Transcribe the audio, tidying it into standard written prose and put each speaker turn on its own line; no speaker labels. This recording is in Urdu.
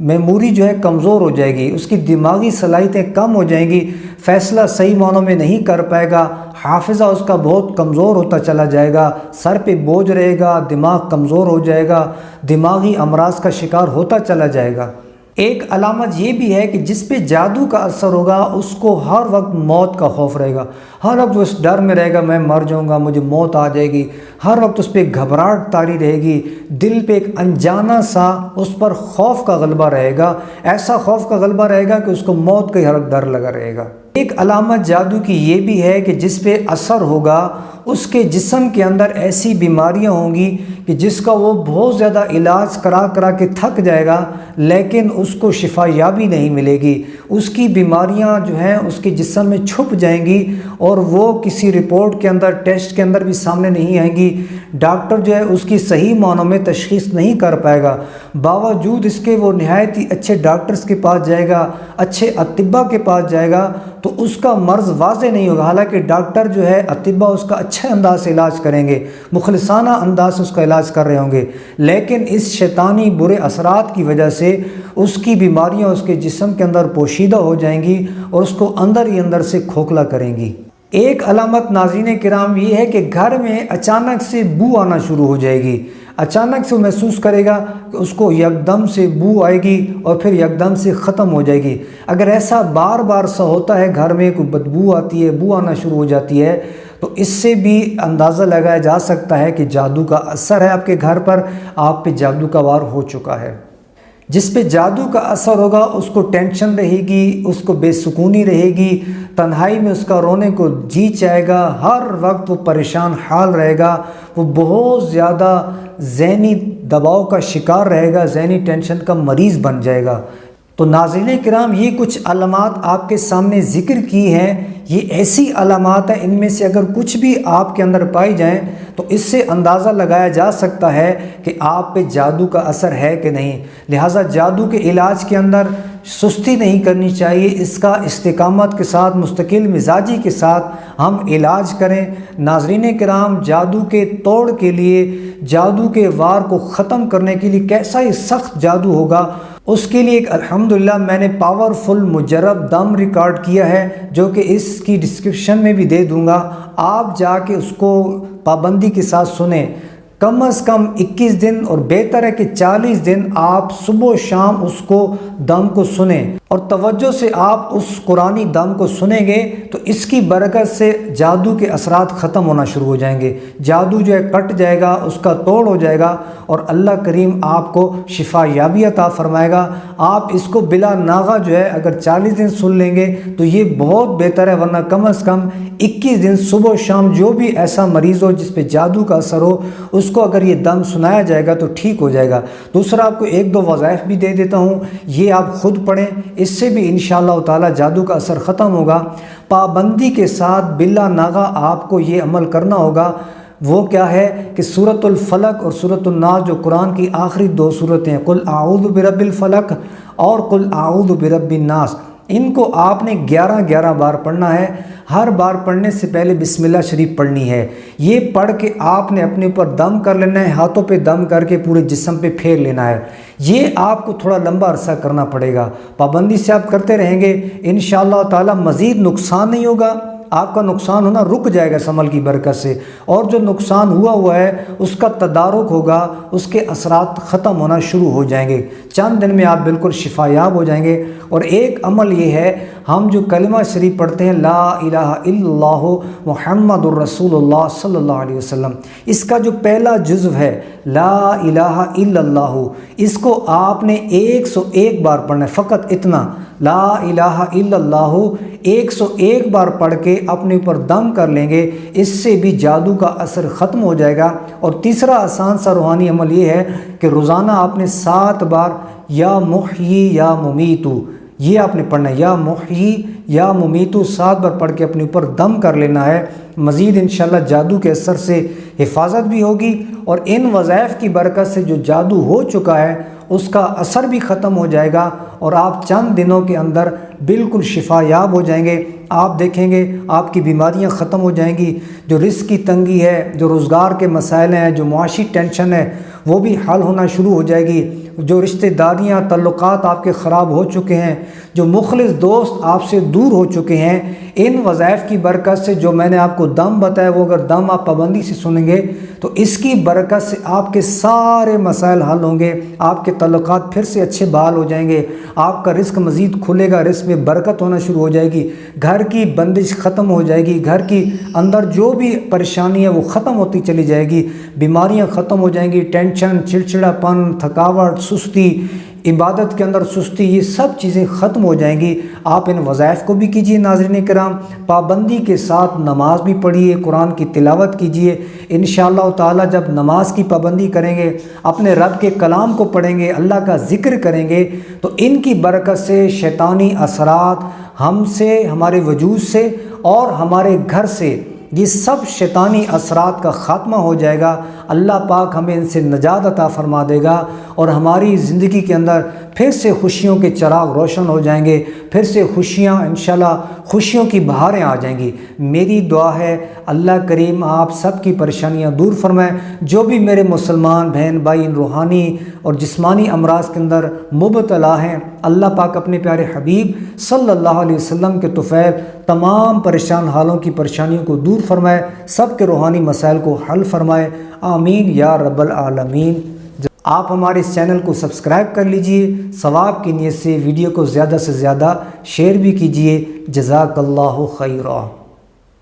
میموری جو ہے کمزور ہو جائے گی، اس کی دماغی صلاحیتیں کم ہو جائیں گی، فیصلہ صحیح معنوں میں نہیں کر پائے گا، حافظہ اس کا بہت کمزور ہوتا چلا جائے گا، سر پہ بوجھ رہے گا، دماغ کمزور ہو جائے گا، دماغی امراض کا شکار ہوتا چلا جائے گا۔ ایک علامت یہ بھی ہے کہ جس پہ جادو کا اثر ہوگا اس کو ہر وقت موت کا خوف رہے گا، ہر وقت وہ اس ڈر میں رہے گا میں مر جاؤں گا، مجھے موت آ جائے گی، ہر وقت اس پہ گھبراہٹ طاری رہے گی، دل پہ ایک انجانا سا اس پر خوف کا غلبہ رہے گا، ایسا خوف کا غلبہ رہے گا کہ اس کو موت کا ہی ہر وقت ڈر لگا رہے گا۔ ایک علامت جادو کی یہ بھی ہے کہ جس پہ اثر ہوگا اس کے جسم کے اندر ایسی بیماریاں ہوں گی کہ جس کا وہ بہت زیادہ علاج کرا کرا کے تھک جائے گا لیکن اس کو شفا یابی نہیں ملے گی، اس کی بیماریاں جو ہیں اس کے جسم میں چھپ جائیں گی اور وہ کسی رپورٹ کے اندر ٹیسٹ کے اندر بھی سامنے نہیں آئیں گی، ڈاکٹر جو ہے اس کی صحیح معنوں میں تشخیص نہیں کر پائے گا، باوجود اس کے وہ نہایت ہی اچھے ڈاکٹرز کے پاس جائے گا، اچھے اطباء کے پاس جائے گا تو اس کا مرض واضح نہیں ہوگا، حالانکہ ڈاکٹر جو ہے اطباء اس کا اچھے انداز سے علاج کریں گے، مخلصانہ انداز سے اس کا علاج کر رہے ہوں گے، لیکن اس شیطانی برے اثرات کی وجہ سے اس کی بیماریاں اس کے جسم کے اندر پوشیدہ ہو جائیں گی اور اس کو اندر ہی اندر سے کھوکھلا کریں گی۔ ایک علامت ناظرین کرام یہ ہے کہ گھر میں اچانک سے بو آنا شروع ہو جائے گی، اچانک سے وہ محسوس کرے گا کہ اس کو یکدم سے بو آئے گی اور پھر یکدم سے ختم ہو جائے گی۔ اگر ایسا بار بار سا ہوتا ہے گھر میں کوئی بدبو آتی ہے، بو آنا شروع ہو جاتی ہے تو اس سے بھی اندازہ لگایا جا سکتا ہے کہ جادو کا اثر ہے آپ کے گھر پر، آپ پہ جادو کا وار ہو چکا ہے۔ جس پہ جادو کا اثر ہوگا اس کو ٹینشن رہے گی، اس کو بے سکونی رہے گی، تنہائی میں اس کا رونے کو جی چاہے گا، ہر وقت وہ پریشان حال رہے گا، وہ بہت زیادہ ذہنی دباؤ کا شکار رہے گا، ذہنی ٹینشن کا مریض بن جائے گا۔ تو ناظرین کرام یہ کچھ علامات آپ کے سامنے ذکر کی ہیں، یہ ایسی علامات ہیں ان میں سے اگر کچھ بھی آپ کے اندر پائی جائیں تو اس سے اندازہ لگایا جا سکتا ہے کہ آپ پہ جادو کا اثر ہے کہ نہیں، لہٰذا جادو کے علاج کے اندر سستی نہیں کرنی چاہیے، اس کا استقامت کے ساتھ مستقل مزاجی کے ساتھ ہم علاج کریں۔ ناظرین کرام جادو کے توڑ کے لیے، جادو کے وار کو ختم کرنے کے لیے کیسا ہی سخت جادو ہوگا، اس کے لیے ایک الحمدللہ میں نے پاورفل مجرب دم ریکارڈ کیا ہے جو کہ اس کی ڈسکرپشن میں بھی دے دوں گا، آپ جا کے اس کو پابندی کے ساتھ سنیں، کم از کم 21 دن اور بہتر ہے کہ 40 دن آپ صبح و شام اس کو دم کو سنیں اور توجہ سے آپ اس قرآنی دم کو سنیں گے تو اس کی برکت سے جادو کے اثرات ختم ہونا شروع ہو جائیں گے، جادو جو ہے کٹ جائے گا، اس کا توڑ ہو جائے گا اور اللہ کریم آپ کو شفا یابی عطا فرمائے گا۔ آپ اس کو بلا ناغہ جو ہے اگر 40 دن سن لیں گے تو یہ بہت بہتر ہے، ورنہ کم از کم 21 دن صبح و شام جو بھی ایسا مریض ہو جس پہ جادو کا اثر ہو اس کو اگر یہ دم سنایا جائے گا تو ٹھیک ہو جائے گا۔ دوسرا آپ کو 1-2 وظائف بھی دے دیتا ہوں، یہ آپ خود پڑھیں، اس سے بھی انشاءاللہ تعالی جادو کا اثر ختم ہوگا۔ پابندی کے ساتھ بلا ناغہ آپ کو یہ عمل کرنا ہوگا۔ وہ کیا ہے کہ سورۃ الفلق اور سورۃ الناس جو قرآن کی آخری 2 صورتیں ہیں، قل اعوذ برب الفلق اور قل اعوذ برب الناس، ان کو آپ نے 11 بار پڑھنا ہے۔ ہر بار پڑھنے سے پہلے بسم اللہ شریف پڑھنی ہے، یہ پڑھ کے آپ نے اپنے اوپر دم کر لینا ہے، ہاتھوں پہ دم کر کے پورے جسم پہ پھیر لینا ہے۔ یہ آپ کو تھوڑا لمبا عرصہ کرنا پڑے گا، پابندی سے آپ کرتے رہیں گے انشاءاللہ تعالی مزید نقصان نہیں ہوگا، آپ کا نقصان ہونا رک جائے گا اس عمل کی برکت سے، اور جو نقصان ہوا ہے اس کا تدارک ہوگا، اس کے اثرات ختم ہونا شروع ہو جائیں گے، چند دن میں آپ بالکل شفا یاب ہو جائیں گے۔ اور ایک عمل یہ ہے، ہم جو کلمہ شریف پڑھتے ہیں لا الہ الا اللہ محمد الرسول اللہ صلی اللہ علیہ وسلم، اس کا جو پہلا جزو ہے لا الہ الا اللہ، اس کو آپ نے 101 بار پڑھنا ہے، فقط اتنا لا الہ الا اللہ 101 بار پڑھ کے اپنے اوپر دم کر لیں گے، اس سے بھی جادو کا اثر ختم ہو جائے گا۔ اور تیسرا آسان سا روحانی عمل یہ ہے کہ روزانہ آپ نے 7 بار یا محیی یا ممیتو، یہ آپ نے پڑھنا ہے، یا محیی یا ممیتو 7 بار پڑھ کے اپنے اوپر دم کر لینا ہے۔ مزید انشاءاللہ جادو کے اثر سے حفاظت بھی ہوگی اور ان وظائف کی برکت سے جو جادو ہو چکا ہے اس کا اثر بھی ختم ہو جائے گا اور آپ چند دنوں کے اندر بالکل شفا یاب ہو جائیں گے۔ آپ دیکھیں گے آپ کی بیماریاں ختم ہو جائیں گی، جو رزق کی تنگی ہے، جو روزگار کے مسائل ہیں، جو معاشی ٹینشن ہے، وہ بھی حل ہونا شروع ہو جائے گی۔ جو رشتہ داریاں تعلقات آپ کے خراب ہو چکے ہیں، جو مخلص دوست آپ سے دور ہو چکے ہیں، ان وظائف کی برکت سے جو میں نے آپ کو دم بتایا، وہ اگر دم آپ پابندی سے سنیں گے تو اس کی برکت سے آپ کے سارے مسائل حل ہوں گے، آپ کے تعلقات پھر سے اچھے بحال ہو جائیں گے، آپ کا رزق مزید کھلے گا، رزق میں برکت ہونا شروع ہو جائے گی، گھر کی بندش ختم ہو جائے گی، گھر کی اندر جو بھی پریشانی ہے وہ ختم ہوتی چلی جائے گی، بیماریاں ختم ہو جائیں گی، ٹینشن، چڑچڑا پن، تھکاوٹ، سستی، عبادت کے اندر سستی، یہ سب چیزیں ختم ہو جائیں گی۔ آپ ان وظائف کو بھی کیجئے ناظرین کرام، پابندی کے ساتھ نماز بھی پڑھیے، قرآن کی تلاوت کیجئے۔ انشاءاللہ تعالی جب نماز کی پابندی کریں گے، اپنے رب کے کلام کو پڑھیں گے، اللہ کا ذکر کریں گے، تو ان کی برکت سے شیطانی اثرات ہم سے، ہمارے وجود سے اور ہمارے گھر سے، یہ سب شیطانی اثرات کا خاتمہ ہو جائے گا۔ اللہ پاک ہمیں ان سے نجات عطا فرما دے گا اور ہماری زندگی کے اندر پھر سے خوشیوں کے چراغ روشن ہو جائیں گے، پھر سے خوشیاں، انشاءاللہ خوشیوں کی بہاریں آ جائیں گی۔ میری دعا ہے اللہ کریم آپ سب کی پریشانیاں دور فرمائے۔ جو بھی میرے مسلمان بہن بھائی روحانی اور جسمانی امراض کے اندر مبتلا ہیں، اللہ پاک اپنے پیارے حبیب صلی اللہ علیہ وسلم کے طفیل تمام پریشان حالوں کی پریشانیوں کو دور فرمائے، سب کے روحانی مسائل کو حل فرمائے، آمین یا رب العالمین۔ آپ ہمارے اس چینل کو سبسکرائب کر لیجئے، ثواب کی نیت سے ویڈیو کو زیادہ سے زیادہ شیئر بھی کیجئے۔ جزاک اللہ خیرہ۔